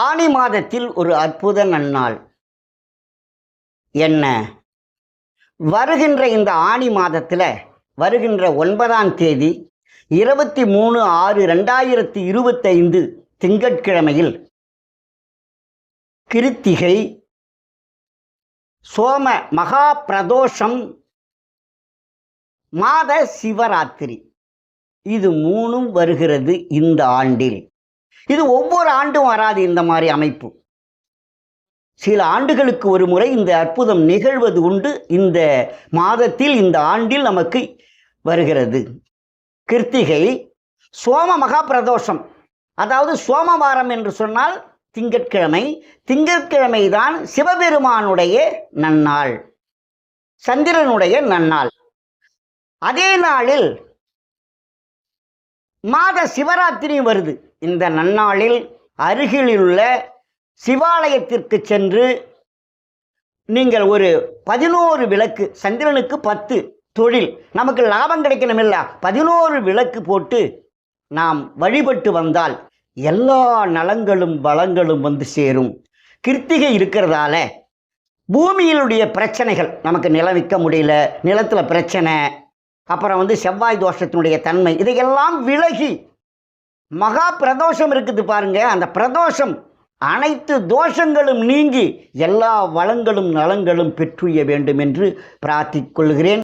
ஆனி மாதத்தில் ஒரு அற்புத நன்னாள் என்ன? வருகின்ற இந்த ஆனி மாதத்தில் வருகின்ற 9ஆம் தேதி 23/6/2025 திங்கட்கிழமையில் கிருத்திகை, சோம மகா பிரதோஷம், மாத சிவராத்திரி, இது மூணும் வருகிறது இந்த ஆண்டில். இது ஒவ்வொரு ஆண்டும் வராது இந்த மாதிரி அமைப்பு. சில ஆண்டுகளுக்கு ஒரு முறை இந்த அற்புதம் நிகழ்வது உண்டு. இந்த மாதத்தில் இந்த ஆண்டில் நமக்கு வருகிறது. கிருத்திகை, சோம மகா பிரதோஷம், அதாவது சோமவாரம் என்று சொன்னால் திங்கட்கிழமை. திங்கட்கிழமை தான் சிவபெருமானுடைய நன்னாள், சந்திரனுடைய நன்னாள். அதே நாளில் மாத சிவராத்திரி வருது. இந்த நன்னாளில் அருகிலுள்ள சிவாலயத்திற்கு சென்று நீங்கள் ஒரு 11 விளக்கு, சந்திரனுக்கு 10 தொழில், நமக்கு லாபம் கிடைக்கணுமில்ல, 11 விளக்கு போட்டு நாம் வழிபட்டு வந்தால் எல்லா நலங்களும் பலங்களும் வந்து சேரும். கிருத்திகை இருக்கிறதால பூமியிலுடைய பிரச்சனைகள், நமக்கு நிலம் விற்க முடியல, நிலத்தில் பிரச்சனை, அப்புறம் செவ்வாய் தோஷத்தினுடைய தன்மை, இதையெல்லாம் விலகி மகா பிரதோஷம் இருக்குது பாருங்க, அந்த பிரதோஷம் அனைத்து தோஷங்களும் நீங்கி எல்லா வளங்களும் நலங்களும் பெற்றுய வேண்டும் என்று பிரார்த்திக் கொள்கிறேன்.